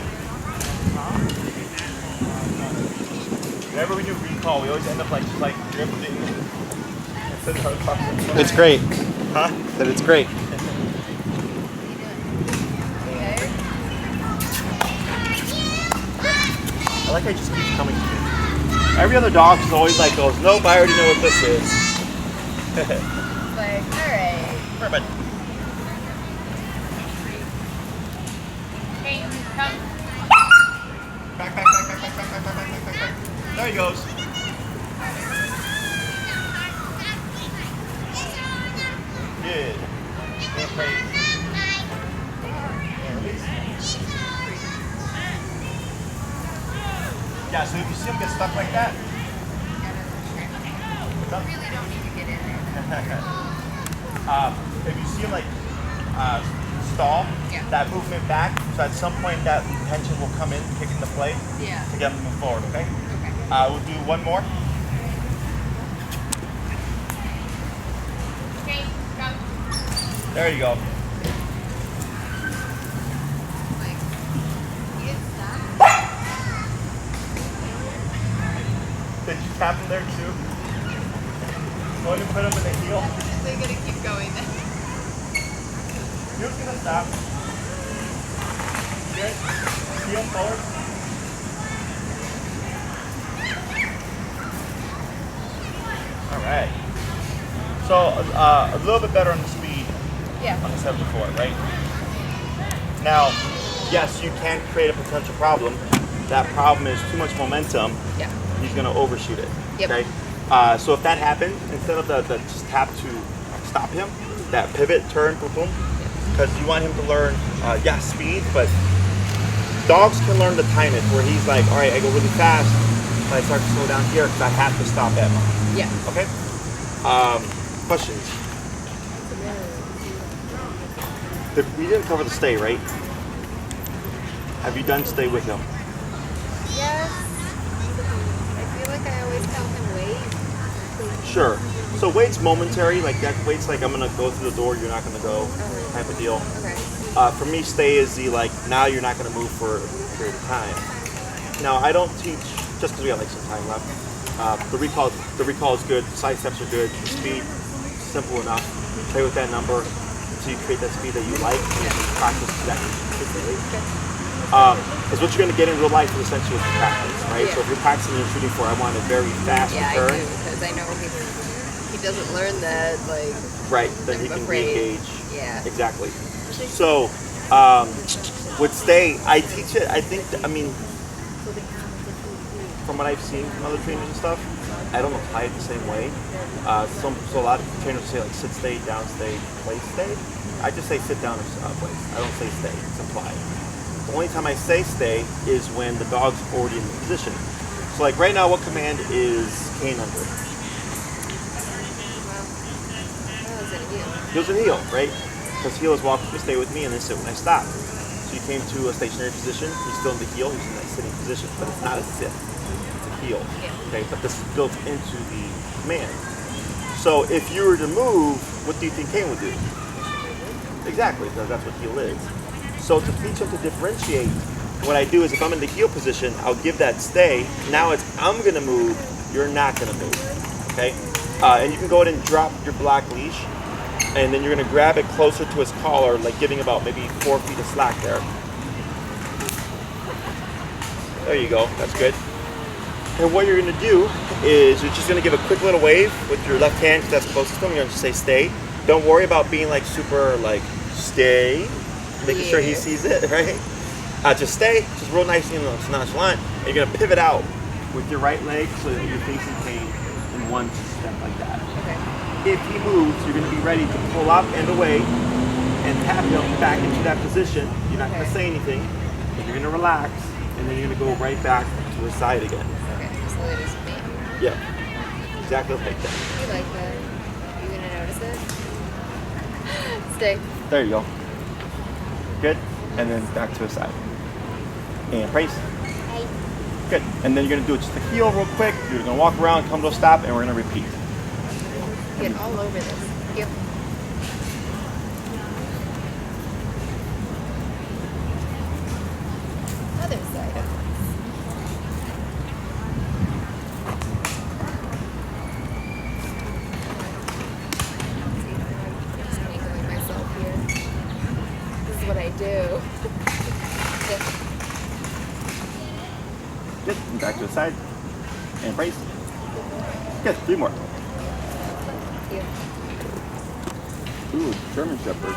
Whenever we do recall, we always end up like drifting. It's great. Huh? That it's great. I like how it just keeps coming to me. Every other dog is always like goes, nope, I already know what this is. Like, alright. Perfect. Hey, come. Back. There he goes. Good. And praise. And release. Yeah, so if you see him get stuck like that, You really don't need to get in there. if you see him like stall, Yeah. that movement back, so at some point that tension will come in, kick into play Yeah. to get him to move forward, okay? Okay. We'll do one more. Okay, come. There you go. Like, he didn't stop. Did you tap him there too? Go ahead and put him in the heel. They're gonna keep going then. He was gonna stop. Good. Heel forward. All right. So a little bit better on the speed Yeah. on the 74, right? Now, yes, you can create a potential problem. That problem is too much momentum. Yeah. He's gonna overshoot it. Yep. Okay. So if that happens, instead of the just tap to stop him, that pivot, turn, boom, boom, because you want him to learn, speed, but dogs can learn to time it where he's like, all right, I go really fast, but I start to slow down here because I have to stop at mom. Yeah. Okay. Questions? We didn't cover the stay, right? Have you done stay with him? Yes. I feel like I always tell him wait. Sure. So wait's momentary, like that wait's like I'm gonna go through the door, you're not gonna go type of deal. Okay. For me, stay is the like now you're not gonna move for a period of time. Now I don't teach just because we got like some time left. The recall is good, side steps are good, speed simple enough. Play with that number until you create that speed that you like and you can practice that consistently. Is what you're gonna get in real life is essentially what you practice, right? Yeah. So if you're practicing and shooting for, I want a very fast Yeah, return. I do because I know he doesn't learn that like. Right, then I'm he can afraid. re-engage. Yeah. Exactly. So, with stay, I teach it, I think, I mean, from what I've seen from other trainers and stuff, I don't apply it the same way. So a lot of trainers say like sit, stay, down, stay, place, stay. I just say sit down or place. I don't say stay. It's implied. The only time I say stay is when the dog's already in the position. So like right now, what command is Kane under? Heels and heel, right? Because heel is walk to stay with me and then sit when I stop. So you came to a stationary position, he's still in the heel, he's in that sitting position, but it's not a sit, it's a heel. Okay, but this is built into the command. So if you were to move, what do you think Kane would do? Exactly, because that's what heel is. So to teach him to differentiate, what I do is if I'm in the heel position, I'll give that stay. Now it's I'm gonna move, you're not gonna move, okay? And you can go ahead and drop your black leash, and then you're gonna grab it closer to his collar, like giving about maybe 4 feet of slack there. There you go, that's good. And what you're gonna do is you're just gonna give a quick little wave with your left hand, because that's closest to him. You're gonna just say stay. Don't worry about being like super like stay, making sure he sees it, right? Just stay, just real nice and nonchalant. And you're gonna pivot out with your right leg so that you're facing Kane in one step like that. Okay. If he moves, you're going to be ready to pull up and away and tap him back into that position. You're not going to say anything, but you're going to relax, and then you're going to go right back to his side again. Okay, just the latest me. Yeah, exactly like that. You like that? You gonna notice it? Stay. There you go. Good, and then back to his side. And praise. Hey. Good, and then you're going to do just a heel real quick. You're going to walk around, come to a stop, and we're going to repeat. Get all over this. Yep. Other side of this. I'm just angling myself here. This is what I do. Good, and back to the side. And praise. Good, 3 more. Ooh, German Shepherd.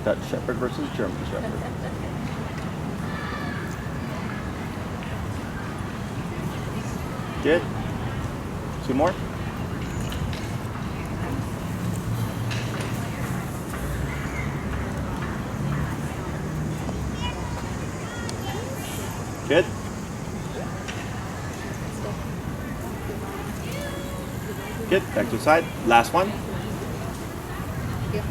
Dutch Shepherd versus German Shepherd. Good. 2 more. Good. Good. Back to the side. Last one. Yep.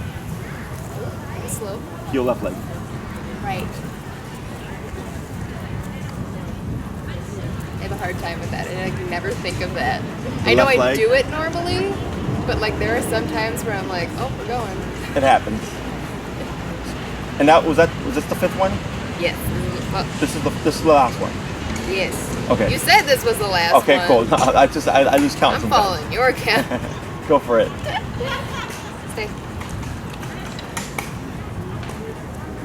Slow. Heel left leg. Right. I have a hard time with that, and I can never think of that. I know left I leg. do it normally, but like there are some times where I'm like, oh, we're going. It happens. And was this the 5th one? Yes. Well, This is the last one. yes. Okay. You said this was the last Okay, one. cool. No, I lose count I'm sometimes. following your count. Go for it. Stay.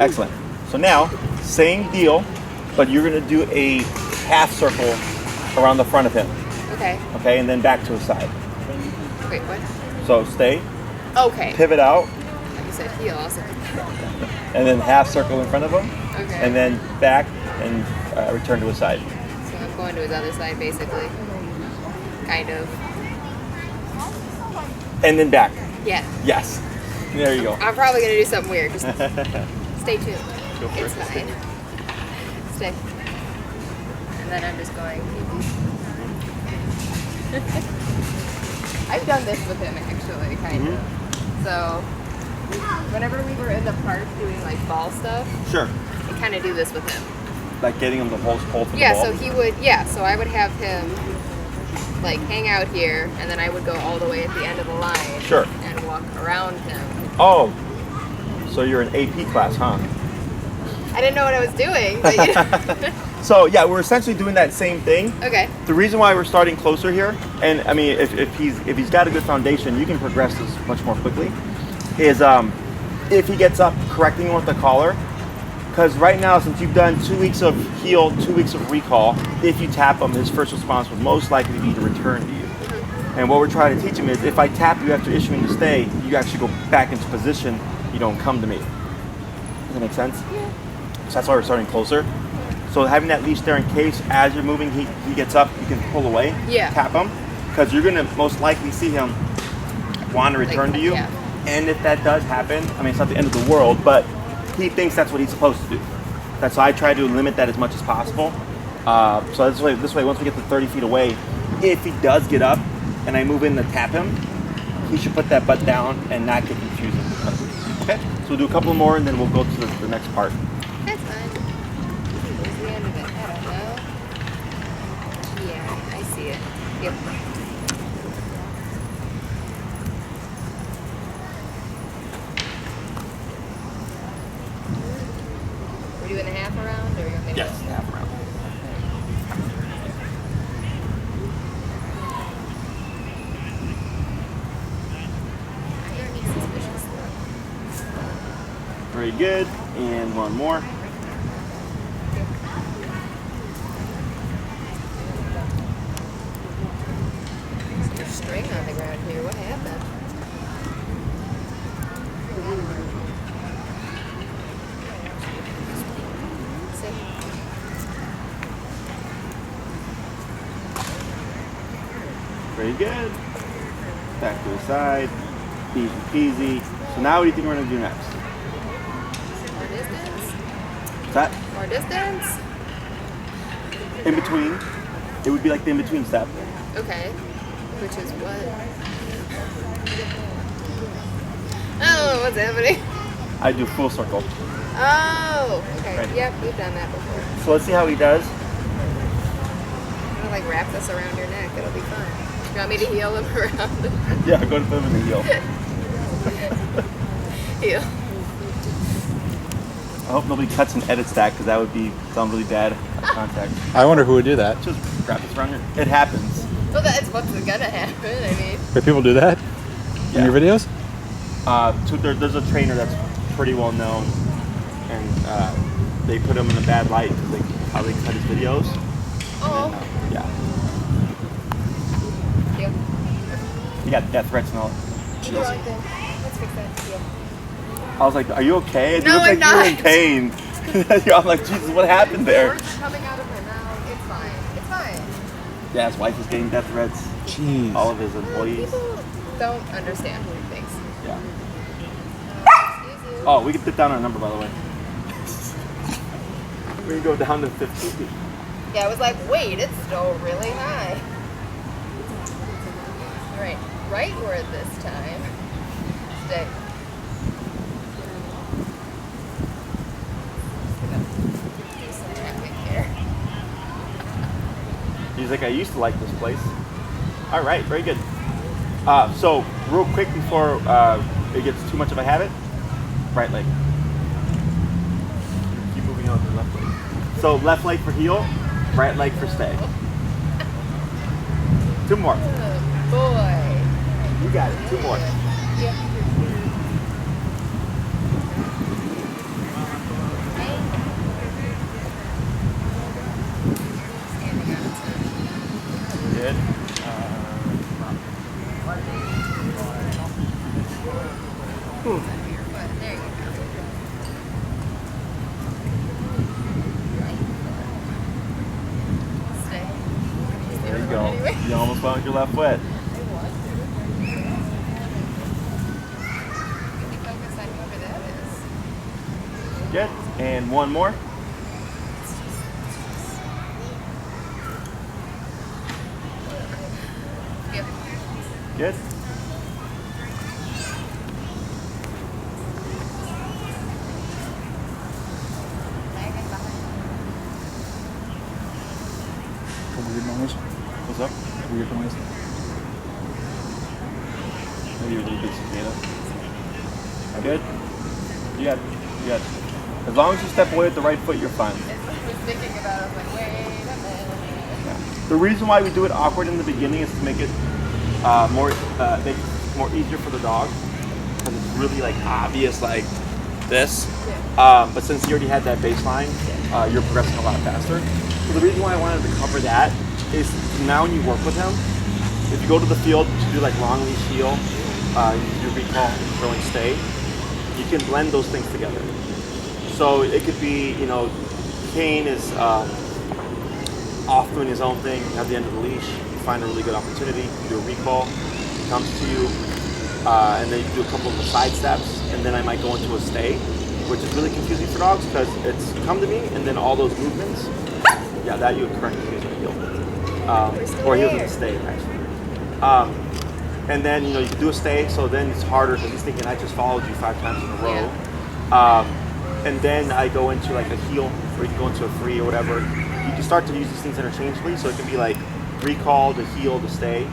Excellent. So now, same deal, but you're going to do a half circle around the front of him. Okay. Okay, and then back to his side. Wait, what? So stay, Okay. pivot out, You said heel also. and then half circle in front of him, Okay. and then back and return to his side. So I'm going to his other side, basically. Kind of. And then back. Yeah. Yes. There you go. I'm probably going to do something weird. Just stay tuned. Go for It's it. fine. Stay. And then I'm just going. I've done this with him, actually, kind of. So, whenever we were in the park doing, like, ball stuff, Sure. I kind of do this with him. Like getting him to hold for the Yeah, ball. so he would, so I would have him, like, hang out here, and then I would go all the way at the end of the line. Sure. And walk around him. Oh, so you're an AP class, huh? I didn't know what I was doing, but you know. So yeah, we're essentially doing that same thing. Okay. The reason why we're starting closer here, and I mean, if he's got a good foundation, you can progress this much more quickly. Is if he gets up, correcting him with the collar, because right now, since you've done 2 weeks of heel, 2 weeks of recall, if you tap him, his first response would most likely be to return to you. And what we're trying to teach him is, if I tap you after issuing the stay, you actually go back into position. You don't come to me. Does that make sense? Yeah. So that's why we're starting closer. So having that leash there in case as you're moving, he gets up, you can pull away, tap him, because you're gonna most likely see him want to return to you. Yeah. And if that does happen, I mean, it's not the end of the world, but he thinks that's what he's supposed to do. That's why I try to limit that as much as possible. So this way, once we get to 30 feet away, if he does get up and I move in to tap him, he should put that butt down and not get confused. Okay, so we'll do a couple more and then we'll go to the next part. That's fine. Where's the end of it? I don't know. Yeah, I see it. Yep. We're doing a half around, or you're going to Yes, half around. I hear any suspicious look. Very good, and one more. There's string on the ground here. What happened? Very good. Back to the side. Easy peasy. So now what do you think we're going to do next? More distance? What's that? More distance? In between. It would be like the in-between step. Okay. Which is what? Oh, what's happening? I do full circle. Oh, okay. Right. Yep, we've done that before. So let's see how he does. I'm gonna like wrap this around your neck. It'll be fun. You want me to heel him around? Yeah, go to him in the heel. Heel. I hope nobody cuts and edits that because that would sound really bad contact. I wonder who would do that. Just wrap this around your. It happens. Well, that's what's gonna happen. I mean, Wait, people do that in your videos? So there's a trainer that's pretty well known, and they put him in a bad light because how they cut his videos. oh, And, yeah, heel. he got death threats and all. Heel right there. Let's fix that. Heel. I was like, "Are you okay?" It No, looked I'm like you were in not. pain. I'm like, "Jesus, what happened there?" Words are coming out of my mouth. It's fine. It's fine. Yeah, his wife was getting death threats. Jeez. All of his employees. People don't understand things. Yeah. Excuse you. Oh, we can put down our number, by the way. We can go down to 50. Yeah, I was like, wait, it's still really high. All right, rightward this time. Stay. Do some tapping here. He's like, I used to like this place. All right, very good. So, real quick before it gets too much of a habit, right leg. Keep moving on to the left leg. So, left leg for heel, right leg for stay. 2 more. Oh, boy. You got it. 2 more. Yeah. Standing out of time. Good. Under your foot. There you go. Stay. There you go. You almost found your left foot. Can you focus on whoever that is? Good. And 1 more. Yep. Good. Lagging behind. Weird noise. What's up? Weird noise. Maybe a little bit cicada. Good. You got it. You got it. As long as you step away with the right foot, you're fine. That's what I was thinking about. I was like, wait a minute. Yeah. The reason why we do it awkward in the beginning is to make it more easier for the dog, because it's really like obvious like this. But since you already had that baseline, you're progressing a lot faster. So the reason why I wanted to cover that is now when you work with him, if you go to the field to do like long leash heel, you recall, throwing stay, you can blend those things together. So it could be, Kane is off doing his own thing at the end of the leash, you find a really good opportunity, you do a recall, he comes to you, and then you do a couple of the side steps, and then I might go into a stay, which is really confusing for dogs because it's come to me, and then all those movements, yeah, that you would correctly use a heel. Or heels in a stay, actually. And then, you know, you can do a stay, so then it's harder because he's thinking I just followed you 5 times in a row. Yeah. And then I go into like a heel, or you can go into a free or whatever. You can start to use these things interchangeably, so it can be like recall to heel to stay,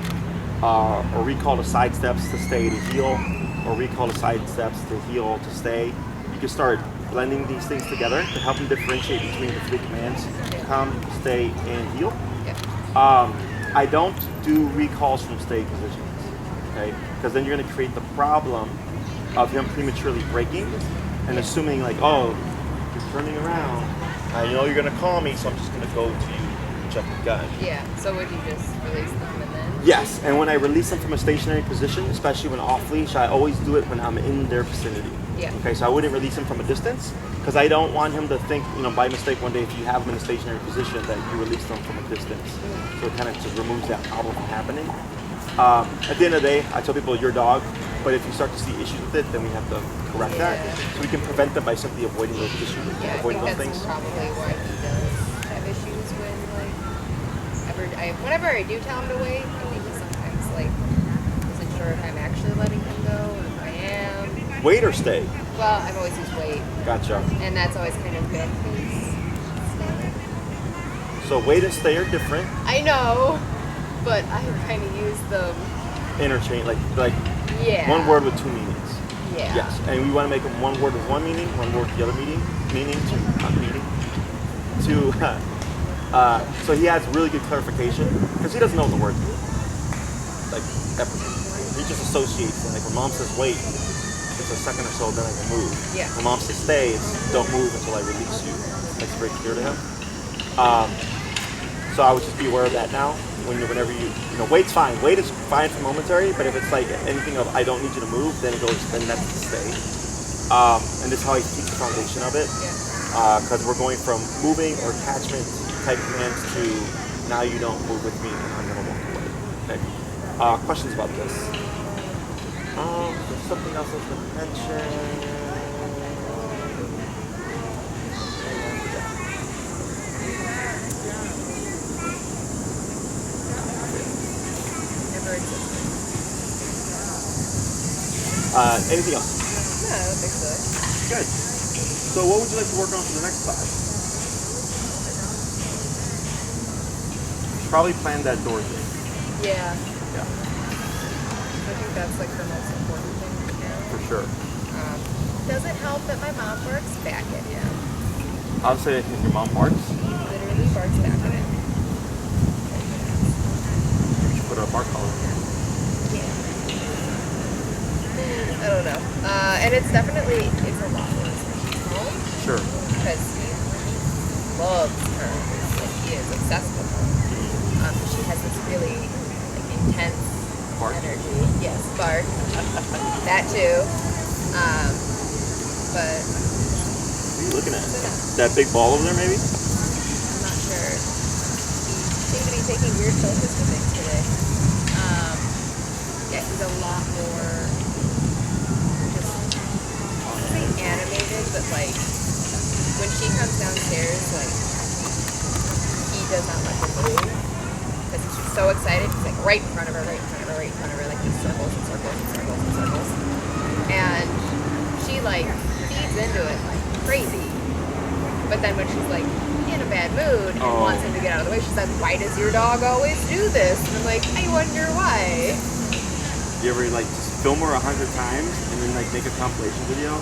or recall to side steps to stay to heel, or recall to side steps to heel to stay. You can start blending these things together to help them differentiate between the 3 commands: come, stay, and heel. Yeah. I don't do recalls from stay positions, okay? Because then you're going to create the problem of him prematurely breaking and assuming like, oh, you're turning around. I know you're going to call me, so I'm just going to go to you and check the gun. Yeah. So would you just release them and then? Yes, and when I release them from a stationary position, especially when off leash, I always do it when I'm in their vicinity. Yeah. Okay, so I wouldn't release him from a distance because I don't want him to think, you know, by mistake one day if you have him in a stationary position that you release them from a distance. So it kind of just removes that problem from happening. At the end of the day, I tell people your dog, but if you start to see issues with it, then we have to correct that. So we can prevent them by simply avoiding those issues, Yeah, avoiding I those think things. that's probably why he does have issues when, like, whenever I do tell him to wait, I think he sometimes, like, isn't sure if I'm actually letting him go or if I am. Wait or stay? Well, I've always used wait, Gotcha. and that's always kind of been his stay. So wait and stay are different. I know, but I kind of use them. Interchange, like Yeah. one word with 2 meanings. Yeah. Yes, and we want to make them one word with one meaning, one word with the other meaning to not meaning. To so he has really good clarification because he doesn't know what the word means. Like ever. He just associates it. Like when mom says wait, it's a second or so, then I can move. Yeah. When mom says stay, it's don't move until I release you. That's very clear to him. So I would just be aware of that now. Whenever you wait's fine. Wait is fine for momentary, but if it's like anything of I don't need you to move, then that's the stay. And this is how I teach the foundation of it. Because we're going from moving or attachment type commands to now you don't move with me and I'm gonna walk away. Okay. Questions about this? There's something else I was gonna mention. Anything else? No, I don't think so. Good. So what would you like to work on for the next class? Probably plan that door thing. Yeah. Yeah. I think that's like the most important thing right now. For sure. Does it help that my mom barks back at him? I'll say if your mom barks, Literally barks back at him. you should put a bark collar. I don't know. And it's a lot worse when she's home. Sure. Because he loves her. Like, he is obsessed with her. She has this really like intense Bark? energy. Yes, bark. That too. But What are you looking at? That big ball over there, maybe? I'm not sure. He seemed to be taking weird focus to things today. Yeah, he's a lot more animated, but like when she comes downstairs, like he does not let her move because she's so excited. He's like right in front of her, right in front of her, right in front of her, like these circles and circles and circles and circles. And she like feeds into it like crazy. But then when she's like in a bad mood and wants him to get out of the way, she's like, "Why does your dog always do this?" And I'm like, "I wonder why." You ever like just film her 100 times and then like make a compilation video?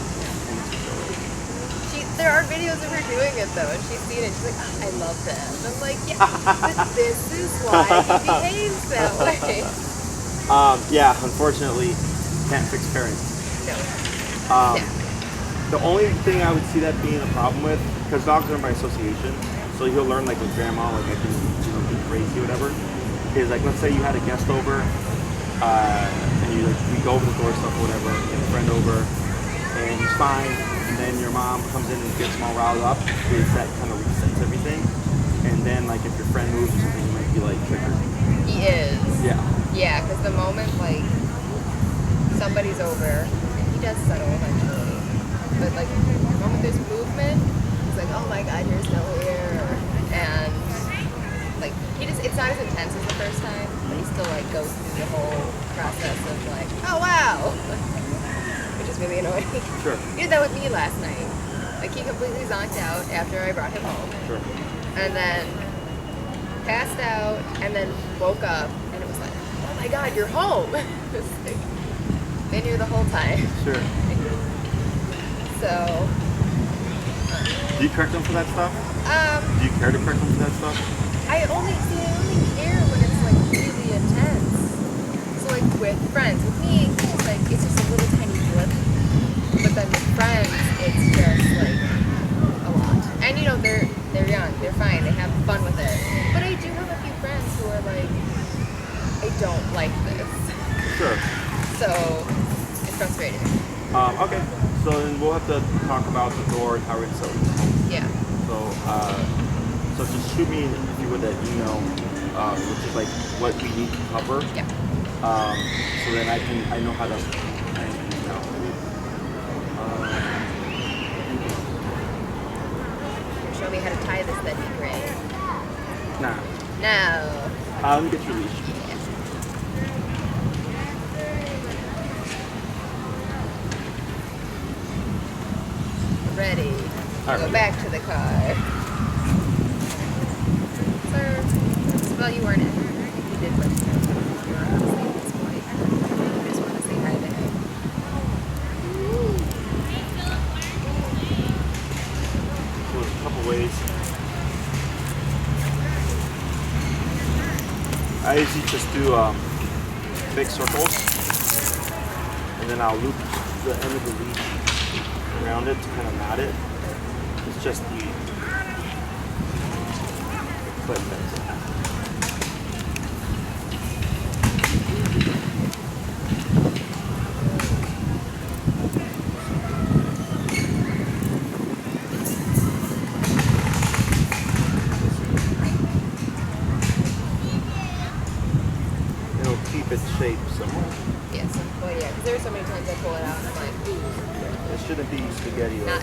There are videos of her doing it though, and she's seen it. She's like, "I love this." And I'm like, "Yeah, but this is why he behaves that way." Yeah, unfortunately, can't fix parents. No. The only thing I would see that being a problem with, because dogs learn by association, so he'll learn like with grandma, like I can, be crazy or whatever. Is like, let's say you had a guest over, and we go over the door stuff or whatever, get a friend over, and he's fine. And then your mom comes in and gets him all riled up, is that kind of reset. eats everything, and then like if your friend moves or something, you might be like triggered. He is. Yeah. Yeah, because the moment like somebody's over, and he does settle eventually, but like the moment there's movement, he's like, oh my god, you're still here, and like it's not as intense as the first time, but he still like goes through the whole process of like, oh wow, which is really annoying. Sure. He did that with me last night. Like he completely zonked out after I brought him home. Sure. And then passed out, and then woke up, and it was like, oh my god, you're home. It was like, been here the whole time. Sure. So. Do you correct them for that stuff? Do you care to correct them for that stuff? I only care when it's like really intense. So like with friends, with me, it's just a little tiny blip. But then with friends, it's just like a lot. And you know, they're young, they're fine, they have fun with it. But I do have a few friends who are like, I don't like this. Sure. So it's frustrating. Okay. So then we'll have to talk about the door and how we're gonna sell it. Yeah. So just shoot me, if you would, that email, which is like what we need to cover. Yeah. So then I know how to. Show me how to tie this, that'd be great. Nah. No. Let me get your leash. Ready. All Go right. back to the car. Sir. Well, you weren't in. You did what you were honestly at this point. I just want to say hi to him. So there's a couple ways. I usually just do big circles, and then I'll loop the end of the leash around it to kind of knot it. It's just the clip that's it. It'll keep its shape somewhat. Yes. Well, yeah, because there are so many times I pull it out and I'm like, ooh. It shouldn't be spaghetti. Not.